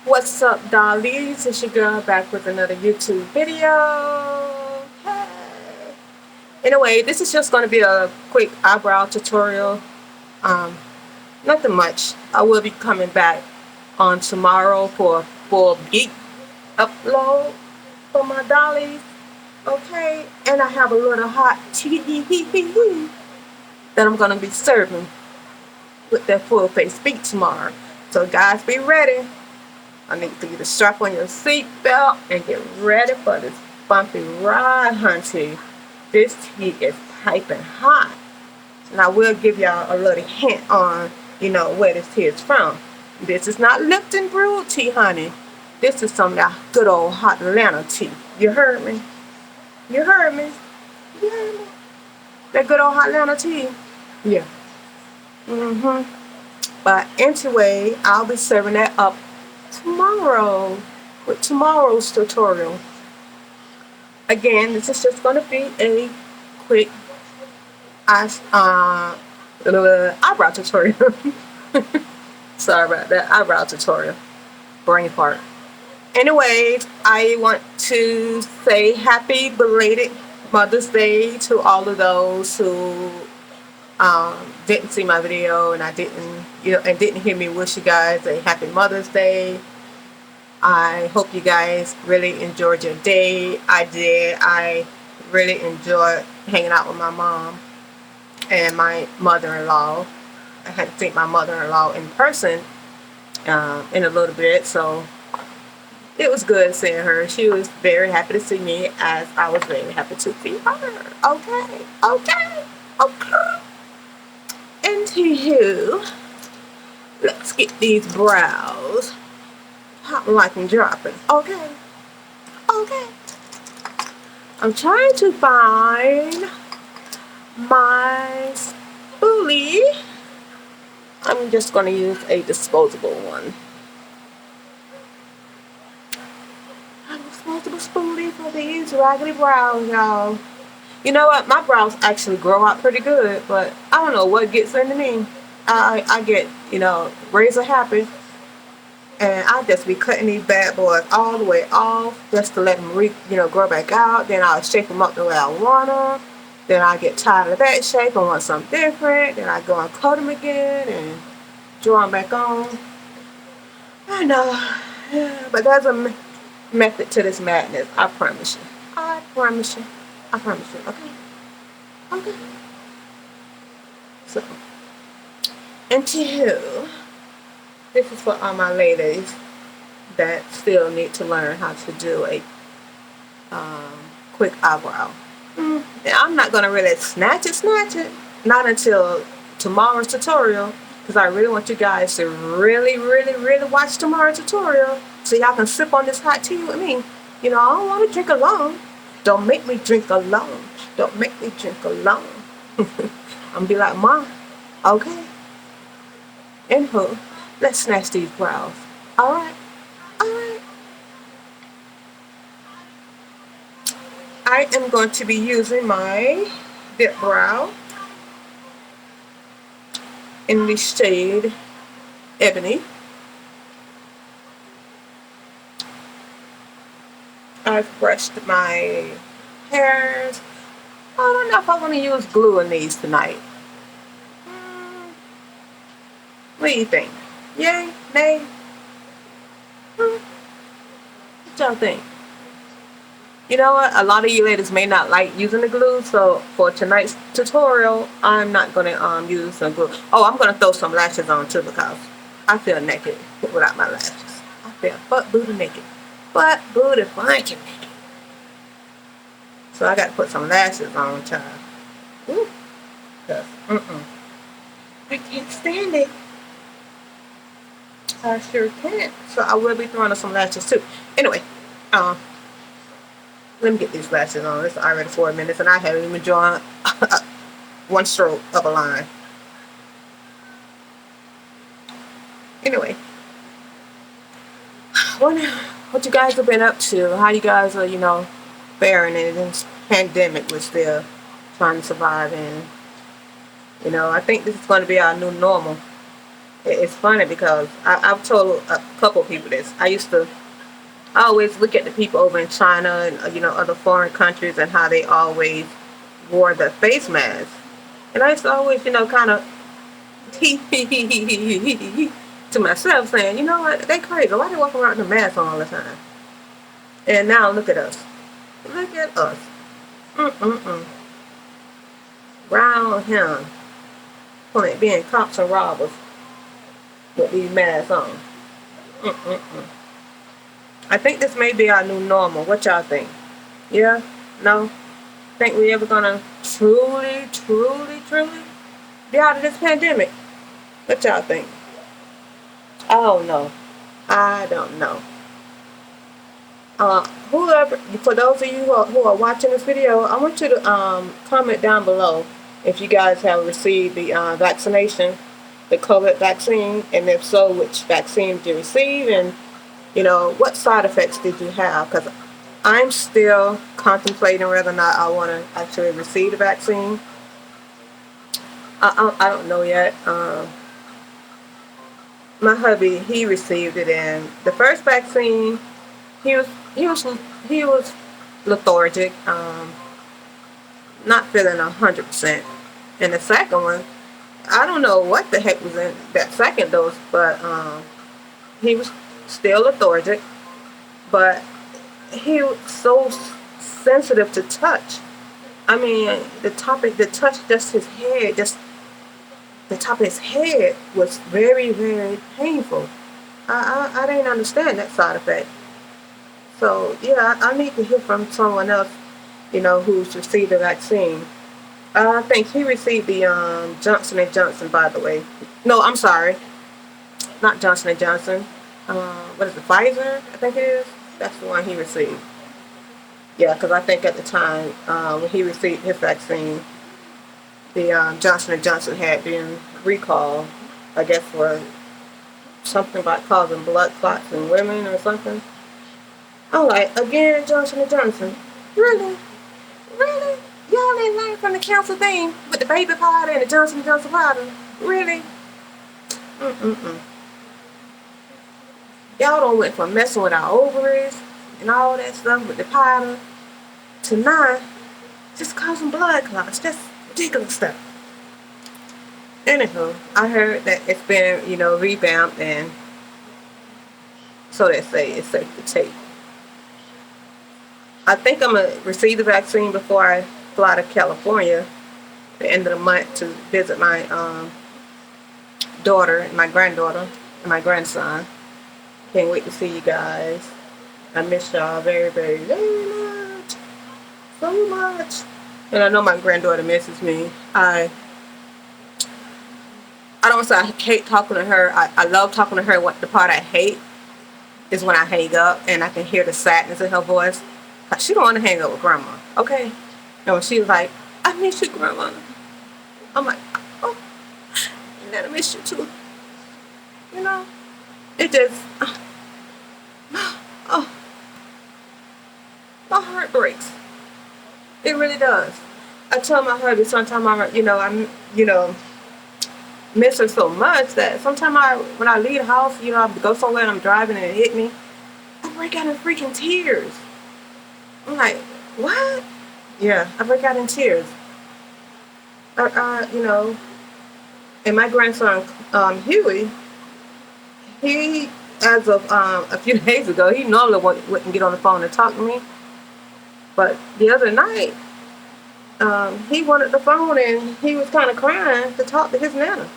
What's up, dollies? It's your girl back with another YouTube video. Hey. Anyway, this is just going to be a quick eyebrow tutorial. Um, Nothing much. I will be coming back on tomorrow for a full geek upload for my dollies. Okay, and I have a little hot tea that I'm going to be serving with that full face beat tomorrow. So guys, be ready. I need for you to strap on your seatbelt and get ready for this bumpy ride, hunty. This tea is piping hot. And I will give y'all a little hint on, where this tea is from. This is not Lipton brewed tea, honey. This is some of that good old hot Atlanta tea. You heard me? You heard me? You heard me? That good old hot Atlanta tea? Yeah. But anyway, I'll be serving that up tomorrow with tomorrow's tutorial. Again, this is just going to be a quick eyebrow tutorial. Sorry about that, eyebrow tutorial. Brain fart. Anyways, I want to say happy belated Mother's Day to all of those who didn't see my video and didn't hear me wish you guys a happy Mother's Day. I hope you guys really enjoyed your day. I did. I really enjoyed hanging out with my mom and my mother-in-law. I hadn't seen my mother-in-law in person in a little bit, so it was good seeing her. She was very happy to see me, as I was very happy to see her. Okay. Anywho, let's get these brows popping like I'm dropping. Okay. I'm trying to find my spoolie. I'm just going to use a disposable one. A disposable spoolie for these raggedy brows, y'all. You know what? My brows actually grow out pretty good, but I don't know what gets into me. I get, razor happy, and I just be cutting these bad boys all the way off just to let them grow back out. Then I'll shape them up the way I want them. Then I get tired of that shape. I want something different. Then I go and cut them again and draw them back on. I know, but there's a method to this madness. I promise you. Okay. So, anywho, this is for all my ladies that still need to learn how to do a quick eyebrow. I'm not gonna really snatch it. Not until tomorrow's tutorial, because I really want you guys to really watch tomorrow's tutorial so y'all can sip on this hot tea with me. I don't want to drink alone. Don't make me drink alone. I'm gonna be like, Mom, okay. Anywho, let's snatch these brows. Alright. I am going to be using my dip brow in the shade Ebony. I've brushed my hairs. I don't know if I want to use glue in these tonight. What do you think? Yay? Nay? What y'all think? You know what? A lot of you ladies may not like using the glue, so for tonight's tutorial, I'm not going to use some glue. Oh, I'm going to throw some lashes on too, because I feel naked without my lashes. I feel butt booty naked. Butt booty funky naked. So I got to put some lashes on, child. Ooh. Cause, I can't stand it. I sure can't. So I will be throwing on some lashes too. Anyway, let me get these lashes on. It's already 4 minutes and I haven't even drawn one stroke of a line. Anyway, what you guys have been up to? How you guys are, faring in this pandemic we're still trying to survive in? I think this is going to be our new normal. It's funny because I've told a couple people this. I always look at the people over in China and other foreign countries and how they always wore the face mask, and I used to always kind of to myself saying, you know what, they crazy. Why they walk around with the mask on all the time? And now look at us. Look at us. Mm-mm-mm. Round him. Point being cops and robbers with these masks on. Mm-mm-mm. I think this may be our new normal. What y'all think? Yeah? No? Think we ever gonna truly, truly, truly be out of this pandemic? What y'all think? I don't know. I don't know. Whoever, for those of you who are watching this video, I want you to comment down below if you guys have received the vaccination, the COVID vaccine, and if so, which vaccine did you receive, and what side effects did you have? Because I'm still contemplating whether or not I want to actually receive the vaccine. I don't know yet. My hubby, he received it, and the first vaccine, he was he was he was lethargic, not feeling 100%. And the second one, I don't know what the heck was in that second dose, but he was still lethargic, but he was so sensitive to touch. I mean, the touch, just his head, just the top of his head was very, very painful. I didn't understand that side effect. So yeah, I need to hear from someone else, who's received the vaccine. I think he received the Johnson and Johnson, by the way. No, I'm sorry, not Johnson and Johnson. What is it, Pfizer? I think it is. That's the one he received. Yeah, because I think at the time when he received his vaccine, the Johnson and Johnson had been recalled, I guess, for something about causing blood clots in women or something. I'm like, again, Johnson and Johnson. Really? Really? Y'all ain't learned from the council thing with the baby powder and the Johnson and Johnson powder? Really? Mm-mm-mm. Y'all done went from messing with our ovaries and all that stuff with the powder to now just causing blood clots. Just ridiculous stuff. Anywho, I heard that it's been, revamped, and so they say it's safe to take. I think I'm going to receive the vaccine before I fly to California at the end of the month to visit my daughter and my granddaughter and my grandson. Can't wait to see you guys. I miss y'all very, very, very much. So much. And I know my granddaughter misses me. I don't want to say I hate talking to her. I love talking to her. What the part I hate is when I hang up and I can hear the sadness in her voice. She don't want to hang up with grandma, okay? And when she was like, I miss you, grandma. I'm like, oh, and I miss you too. It just, oh, my heart breaks. It really does. I tell my husband sometimes I miss her so much that sometimes when I leave the house, I go somewhere and I'm driving and it hit me, I break out in freaking tears. I'm like, what? Yeah, I break out in tears. And my grandson, Huey, he, as of a few days ago, he normally wouldn't get on the phone and talk to me. But the other night, he wanted the phone and he was kind of crying to talk to his nana.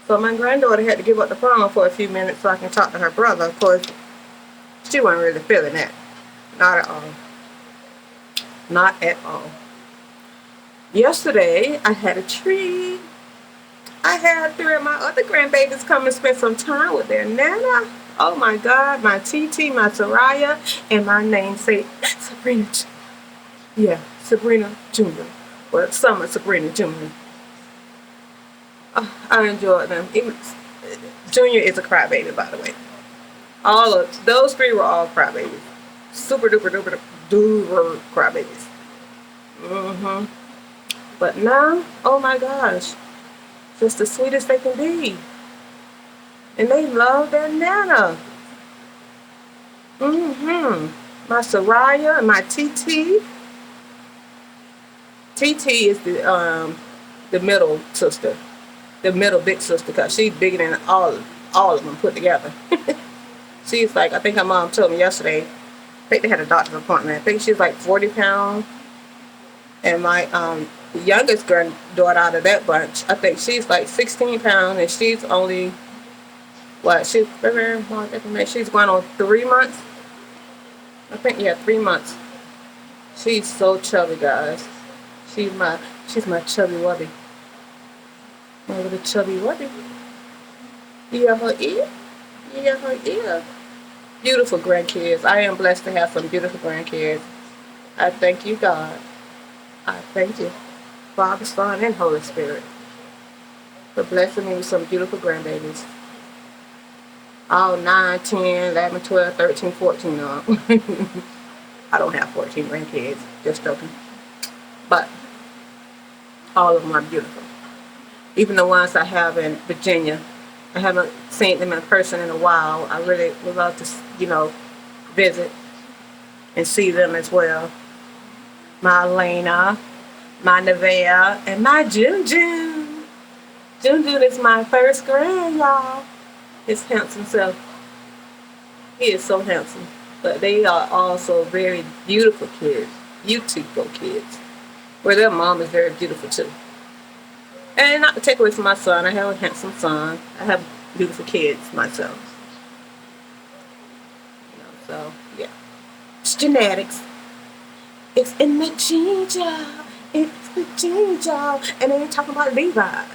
So my granddaughter had to give up the phone for a few minutes so I can talk to her brother. Of course, she wasn't really feeling that. Not at all. Not at all. Yesterday, I had a treat. I had 3 of my other grandbabies come and spend some time with their nana. Oh my God, my TT, my Soraya, and my namesake, Sabrina. Yeah, Sabrina Jr. Well, Summer Sabrina Jr. Oh, I enjoyed them. Junior is a crybaby, by the way. All of those 3 were all crybabies. Super duper duper duper crybabies. But now, oh my gosh, just the sweetest they can be. And they love their Nana. My Soraya and my TT. TT is the middle sister, the middle big sister, because she's bigger than all of them put together. She's like, I think her mom told me yesterday. I think they had a doctor's appointment. I think she's like 40 pounds. And my youngest granddaughter out of that bunch, I think she's like 16 pounds, and she's only what? She's going on 3 months. I think, yeah, 3 months. She's so chubby, guys. She's my chubby wubby. My little chubby wubby. You hear her ear? You hear her ear? Beautiful grandkids. I am blessed to have some beautiful grandkids. I thank you, God. I thank you, Father, Son, and Holy Spirit, for blessing me with some beautiful grandbabies. All 9, 10, 11, 12, 13, 14 now. I don't have 14 grandkids, just joking. But all of them are beautiful. Even the ones I have in Virginia. I haven't seen them in person in a while. I really would love to, visit and see them as well. My Elena, my Nevaeh, and my Junjun. Junjun is my first grand, y'all. His handsome self. He is so handsome. But they are also very beautiful kids. Beautiful kids. Where their mom is very beautiful too. And not to take away from my son, I have a handsome son. I have beautiful kids myself. So, yeah. It's genetics. It's in the genes, y'all. It's the genes, y'all. And I ain't talking about Levi's.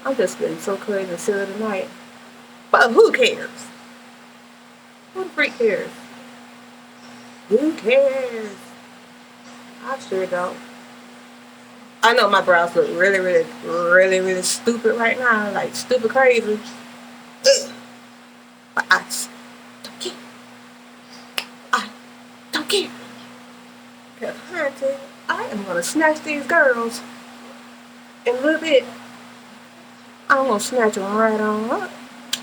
I'm just getting so crazy and silly tonight. But who cares? Who the freak cares? Who cares? I sure don't. I know my brows look really, really, really, really stupid right now. Like stupid crazy. Ugh. But I don't care. I don't care. Because, honey, I am going to snatch these girls in a little bit. I'm going to snatch them right on up.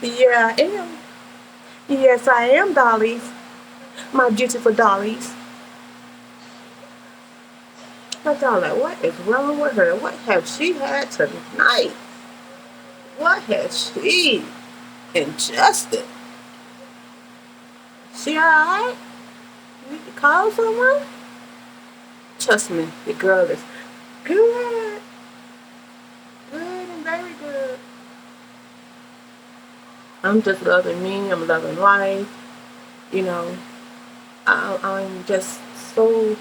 Yeah, I am. Yes, I am, dollies. My beautiful dollies. My darling, what is wrong with her? What has she had tonight? What has she ingested? She alright? You need to call someone? Trust me, the girl is good. Good and very good. I'm just loving me. I'm loving life. I'm just so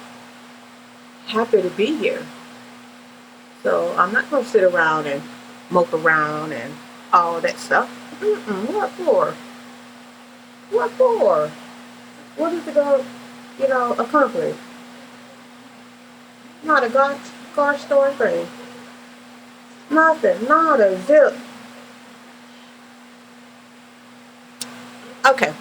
happy to be here. So I'm not going to sit around and mope around and all that stuff. What for? What for? What is it going to, accomplish? Not a gosh darn thing. Nothing. Not a zip. Okay.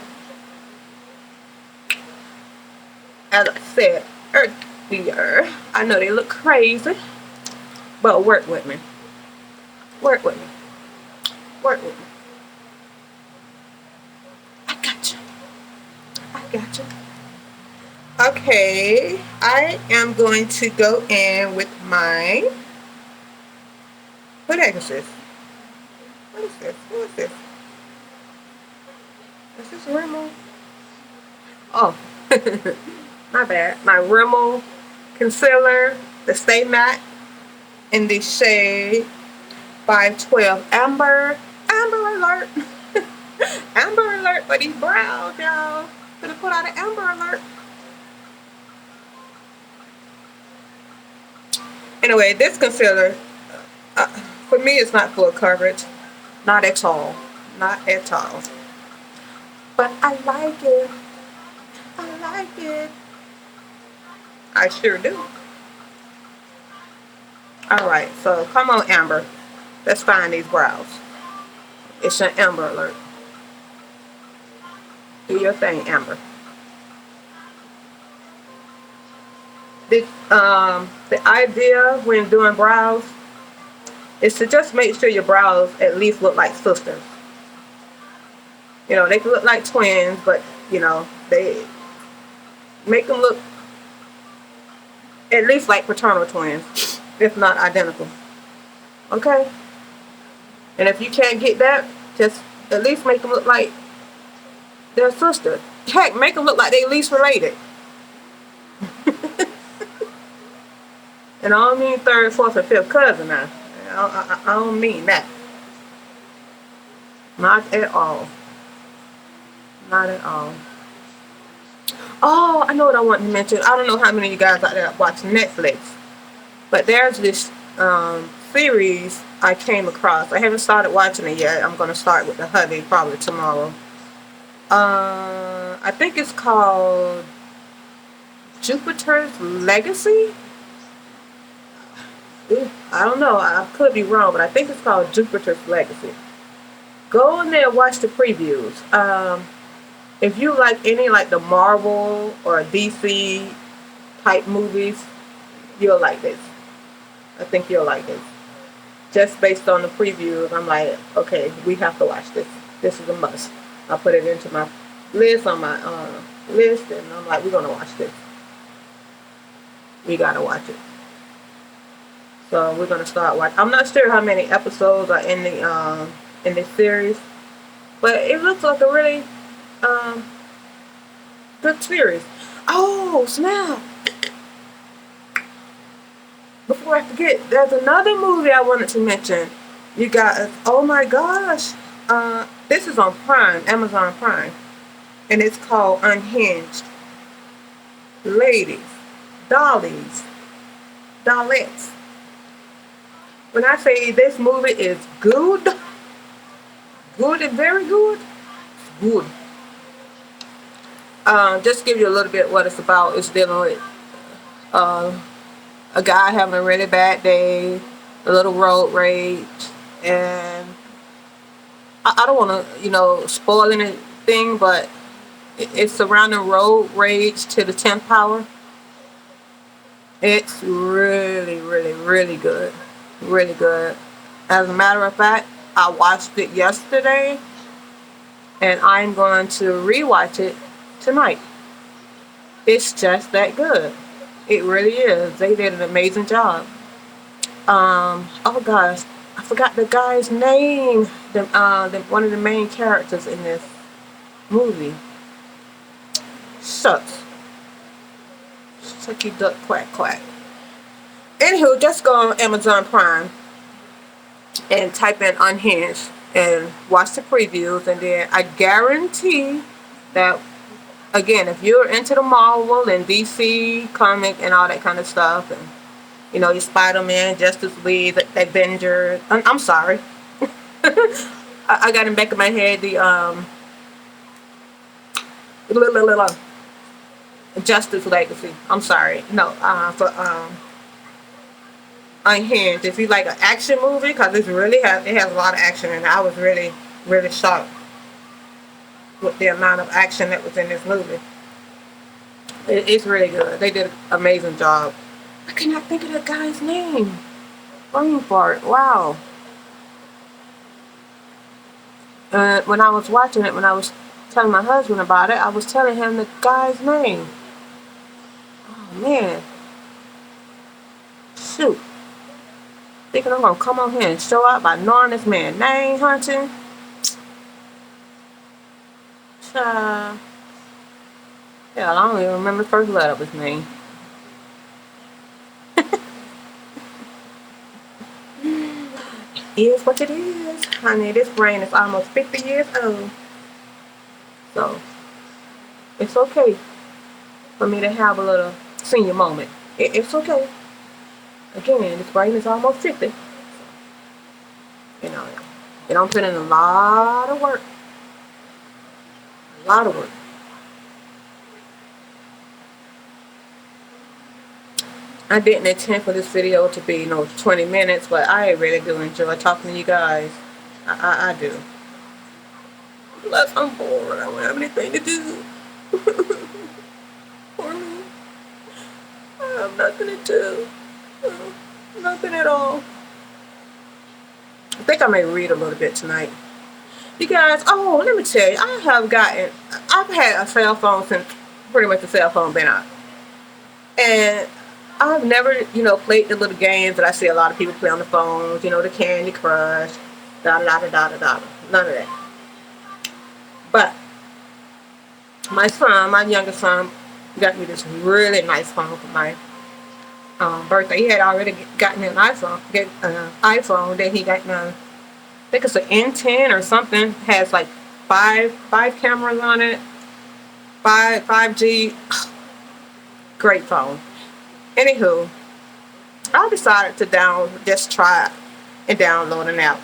As I said earlier, I know they look crazy, but work with me. Work with me. Work with me. I got you. I got you. Okay, I am going to go in with my. What the heck is this? What is this? What is this? Is this Rimmel? Oh, my bad. My Rimmel concealer, the Stay Matte, in the shade 512 Amber. Amber alert. Amber alert for these brows, y'all. Gonna put out an Amber alert. Anyway, this concealer, for me, it's not full coverage. Not at all. Not at all. But I like it. I like it. I sure do. Alright, so come on, Amber. Let's find these brows. It's an Amber alert. Do your thing, Amber. The idea when doing brows is to just make sure your brows at least look like sisters. You know, they can look like twins, but you know, they make them look at least like fraternal twins, if not identical. Okay? And if you can't get that, just at least make them look like their sisters. Heck, make them look like they least related. And I don't mean third, fourth, or fifth cousin now. I don't mean that. Not at all. Not at all. Oh, I know what I want to mention. I don't know how many of you guys out there watch Netflix, but there's this series I came across. I haven't started watching it yet. I'm going to start with the hubby probably tomorrow. I think it's called Jupiter's Legacy. I don't know. I could be wrong, but I think it's called Jupiter's Legacy. Go in there and watch the previews. If you like any like the Marvel or DC type movies, you'll like this. I think you'll like this. Just based on the previews, I'm like, okay, we have to watch this. This is a must. I put it into my list on my list, and I'm like, we're gonna watch this. We gotta watch it. So we're gonna start watching. I'm not sure how many episodes are in this series, but it looks like a really good series. Oh snap! Before I forget, there's another movie I wanted to mention. You got, oh my gosh, this is on Prime, Amazon Prime, and it's called Unhinged. Ladies, dollies, dollettes. When I say this movie is good, good and very good, good. Just to give you a little bit what it's about. It's dealing with a guy having a really bad day, a little road rage, and I don't want to, spoil anything, but it's surrounding road rage to the 10th power. It's really, really, really good. Really good. As a matter of fact, I watched it yesterday, and I'm going to rewatch it tonight. It's just that good. It really is. They did an amazing job. Oh gosh, I forgot the guy's name. One of the main characters in this movie. Shucks. Shucky duck quack quack. Anywho, just go on Amazon Prime and type in Unhinged and watch the previews, and then I guarantee that, again, if you're into the Marvel and DC comic and all that kind of stuff, and your Spider-Man, Justice League, Avengers, I'm sorry, I got in the back of my head the Justice Legacy. I'm sorry, no, for Unhinged. If you like an action movie, because it has a lot of action, and I was really, really shocked with the amount of action that was in this movie. It's really good. They did an amazing job. I cannot think of that guy's name. Brain fart. Wow. When I was watching it, when I was telling my husband about it, I was telling him the guy's name. Oh man. Shoot. Thinking I'm gonna come on here and show out by knowing this man name, hunting. Hell, I don't even remember the first letter of his name. It is what it is, honey. This brain is almost 50 years old. So, it's okay for me to have a little senior moment. It's okay. Again, this brain is almost 50. And I'm putting in a lot of work. A lot of work. I didn't intend for this video to be 20 minutes, but I really do enjoy talking to you guys. I do. Unless I'm bored, I don't have anything to do. For me, I have nothing to do. Nothing at all. I think I may read a little bit tonight. You guys, oh, let me tell you, I've had a cell phone since pretty much the cell phone been out. And I've never, played the little games that I see a lot of people play on the phones, the Candy Crush, da da da da da da. None of that. But my son, my youngest son, got me this really nice phone for my birthday. He had already gotten me an iPhone. Then he got me, I think it's an N10 or something. Has like five cameras on it, 5G. Great phone. Anywho, I decided to just try it and download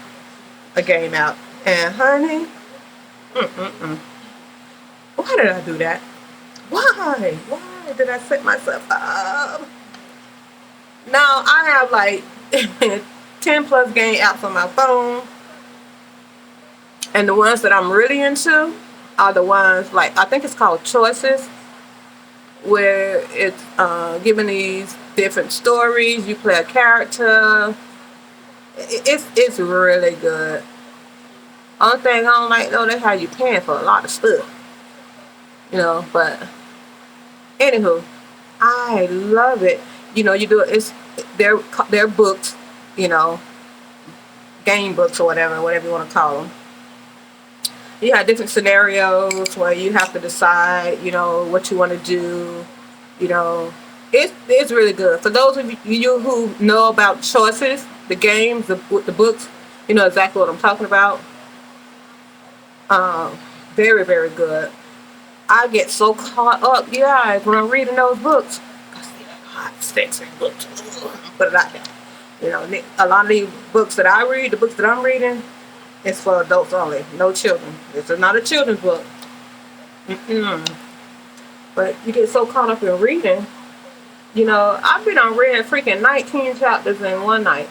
a game out. And honey, why did I do that? Why? Why did I set myself up? Now I have like 10 plus game apps on my phone. And the ones that I'm really into are the ones like, I think it's called Choices, where it's giving these different stories. You play a character. It's really good. Only thing I don't like though, they have you paying for a lot of stuff. But anywho, I love it. You do it. It's their books. Game books or whatever you want to call them. You have different scenarios where you have to decide, what you want to do. It's really good. For those of you who know about Choices, the games, the books, you know exactly what I'm talking about. Very, very good. I get so caught up, guys, when I'm reading those books. Because they're hot, sexy books. Put it out there. A lot of these books that I read, the books that I'm reading, it's for adults only, no children. This is not a children's book. But you get so caught up in reading. I've been on read freaking 19 chapters in one night.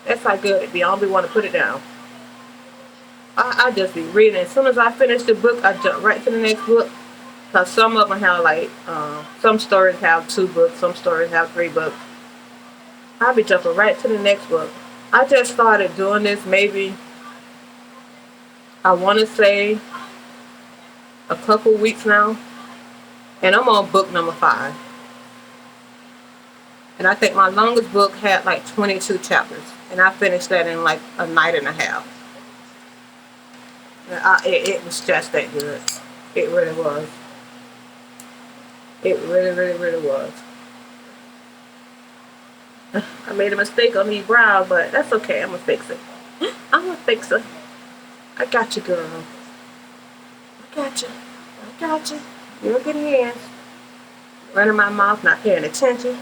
That's how good it be. I don't be want to put it down. I just be reading. As soon as I finish the book, I jump right to the next book. Because some of them have like, some stories have 2 books, some stories have 3 books. I'll be jumping right to the next book. I just started doing this maybe, I want to say, a couple weeks now. And I'm on book number 5. And I think my longest book had like 22 chapters. And I finished that in like a night and a half. It was just that good. It really was. It really, really, really was. I made a mistake on these brows, but that's okay. I'm going to fix it. I'm going to fix it. I got you, girl. I got you. I got you. You're in good hands. Running my mouth, not paying attention.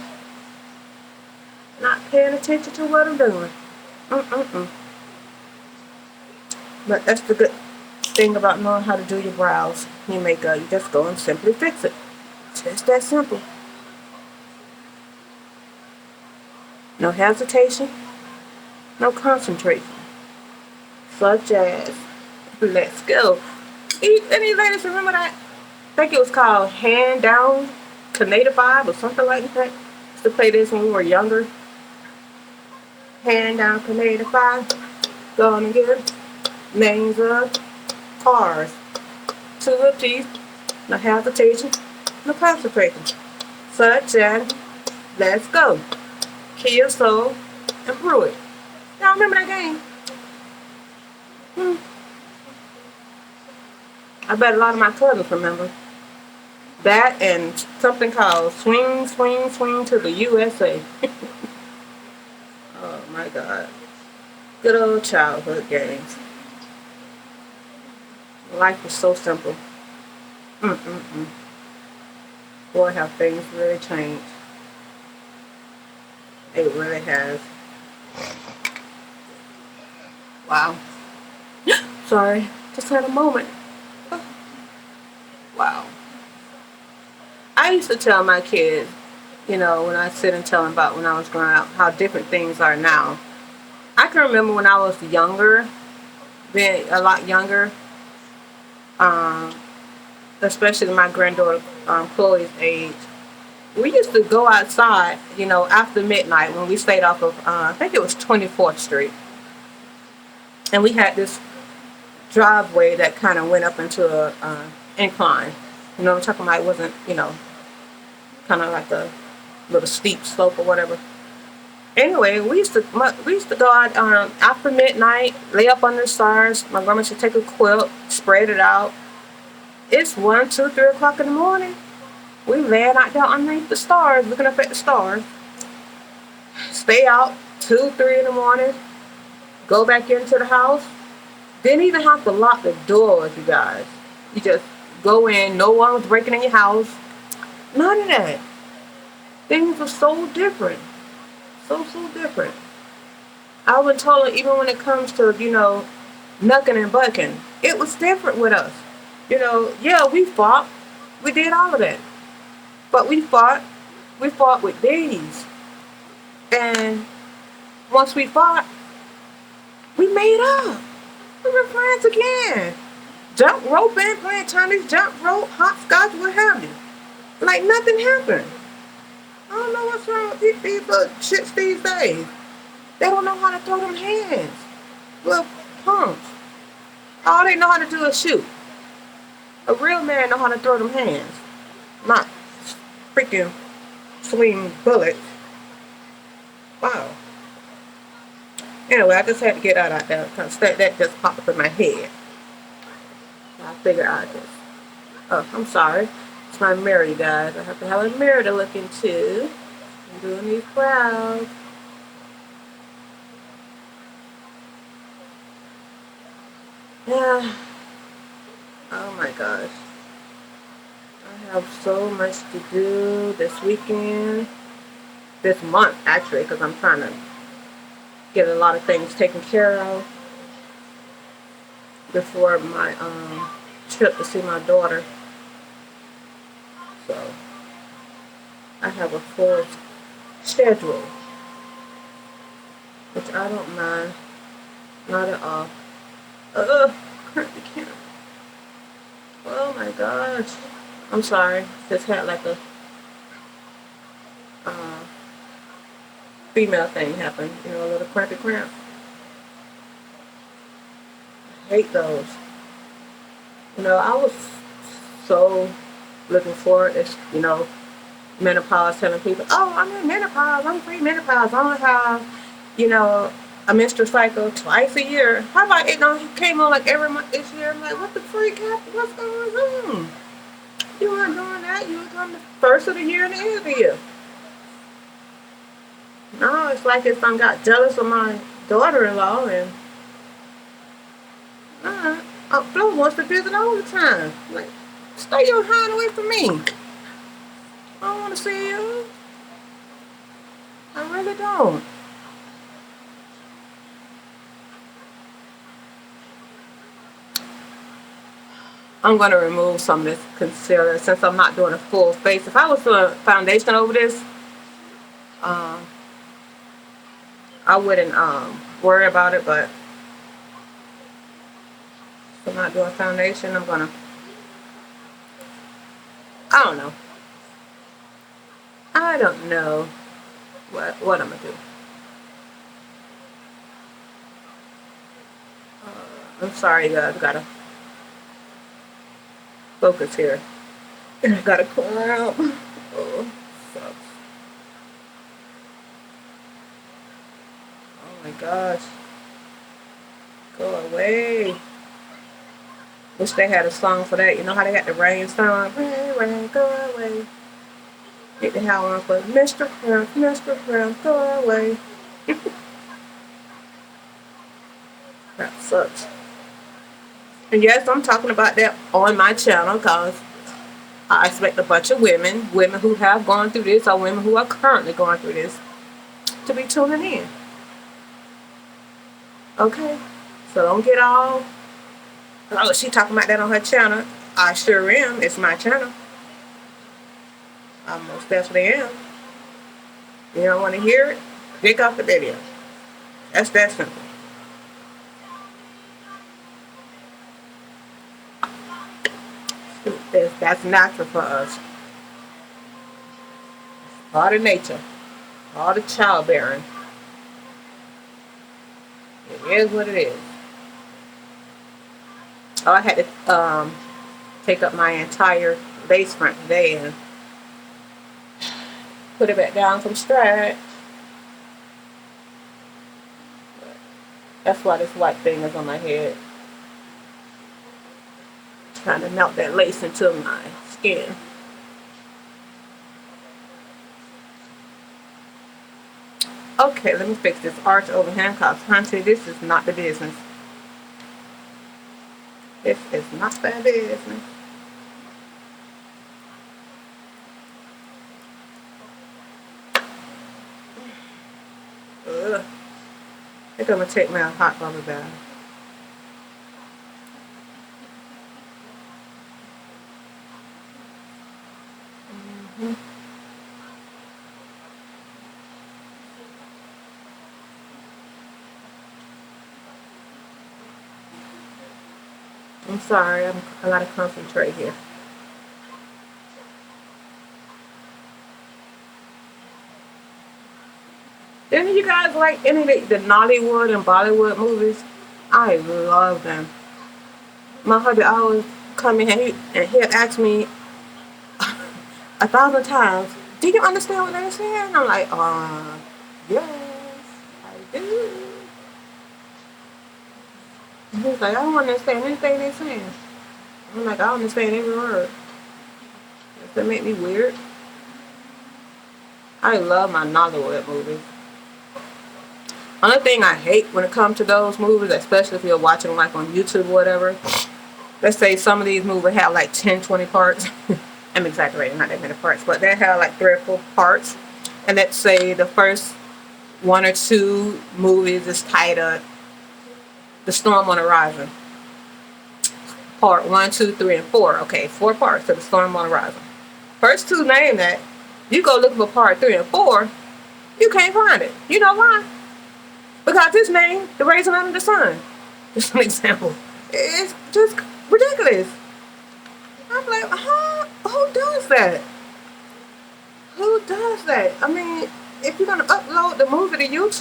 Not paying attention to what I'm doing. But that's the good thing about knowing how to do your brows, your makeup. You just go and simply fix it. Just that simple. No hesitation. No concentration. Such as, let's go. Any ladies remember that? I think it was called Hand Down to Native Vibe or something like that. Used to play this when we were younger. Hand Down to Native Vibe. Gonna get names of cars. To the teeth. No hesitation. No concentration. Such as, let's go. Kill Soul and Brew It. Y'all remember that game? I bet a lot of my cousins remember. That and something called Swing, Swing, Swing to the USA. Oh my God. Good old childhood games. Life was so simple. Boy, have things really changed. It really has. Wow. Sorry, just had a moment. Wow. I used to tell my kids, when I sit and tell them about when I was growing up, how different things are now. I can remember when I was younger, being a lot younger, especially my granddaughter Chloe's age. We used to go outside, after midnight when we stayed off of, I think it was 24th Street. And we had this driveway that kind of went up into a incline. You know what I'm talking about? It wasn't, kind of like a little steep slope or whatever. Anyway, we used to go out after midnight, lay up under the stars. My grandma should take a quilt, spread it out. It's 1, 2, 3 o'clock in the morning. We laying out there underneath the stars, looking up at the stars. Stay out 2, 3 in the morning. Go back into the house. Didn't even have to lock the doors, you guys. You just go in. No one was breaking in your house. None of that. Things were so different. So different. I would tell her, even when it comes to, knucking and bucking, it was different with us. Yeah, we fought. We did all of that. But we fought. We fought with these. And once we fought, we made up. We were friends again. Jump rope and playing Chinese jump rope, hopscotch, what have you. Like nothing happened. I don't know what's wrong with these little shits these days. They don't know how to throw them hands. Little punks. All they know how to do is shoot. A real man know how to throw them hands. Not freaking swing bullets. Wow. Anyway, I just had to get out there because that just popped up in my head. I figured I'd just... Oh, I'm sorry. It's my mirror, you guys. I have to have a mirror to look into. I'm doing these brows. Yeah. Oh my gosh. I have so much to do this weekend. This month, actually, because I'm trying to get a lot of things taken care of before my trip to see my daughter. So I have a full schedule, which I don't mind, not at all. Currently can't. Oh my gosh. I'm sorry. Just had like a female thing happen. A little crampy cramp. I hate those. I was so looking forward to, menopause, telling people, oh, I'm in menopause, I'm pre-menopause, I only have, a menstrual cycle twice a year. How about it came on like every month this year? I'm like, what the freak happened? What's going on? You weren't doing that. You were on the first of the year and the end of the year. No, it's like if I got jealous of my daughter-in-law and Flo wants to visit all the time. Like, stay your hand away from me. I don't want to see you. I really don't. I'm going to remove some of this concealer since I'm not doing a full face. If I was doing foundation over this, I wouldn't worry about it, but if I'm not doing foundation, I'm going to, I don't know. I don't know what I'm going to do. I'm sorry, you guys. Got to focus here. And I got to clear out. Oh, sucks. Oh my gosh. Go away. Wish they had a song for that. You know how they got the rain song? Rain, rain, go away. Get the hell on for Mr. Brown, go away. That sucks. And yes, I'm talking about that on my channel because I expect a bunch of women who have gone through this or women who are currently going through this to be tuning in. Okay? So don't get all, oh, she talking about that on her channel. I sure am. It's my channel. I most definitely am. You don't want to hear it? Click off the video. That's that simple. That's natural for us. Part of nature. All the childbearing. It is what it is. Oh, I had to take up my entire lace front today and put it back down from strap. That's why this white thing is on my head. Trying to melt that lace into my skin. Okay, let me fix this arch over handcuffs. Hunty, this is not the business. This is not the business. Ugh. I think I'm gonna take my hot bubble bath. I'm sorry, I gotta concentrate here. Didn't you guys like any of the Nollywood and Bollywood movies? I love them. My hubby always come in here and he'll ask me 1,000 times, do you understand what they're saying? I'm like, yes, I do. And he's like, I don't understand anything they're saying. I'm like, I understand every word. Does that make me weird? I love my Nollywood movies. Only thing I hate when it comes to those movies, especially if you're watching like on YouTube or whatever, let's say some of these movies have like 10, 20 parts. I'm exaggerating, not that many parts, but they have like 3 or 4 parts. And let's say the first 1 or 2 movies is titled The Storm on the Horizon. Part 1, 2, 3, and 4. Okay, 4 parts to The Storm on the Horizon. First 2 name that. You go looking for part 3 and 4, you can't find it. You know why? Because this name, The Raising Under the Sun. Just an example. It's just ridiculous. I'm like, huh? Who does that? Who does that? I mean, if you're gonna upload the movie to YouTube,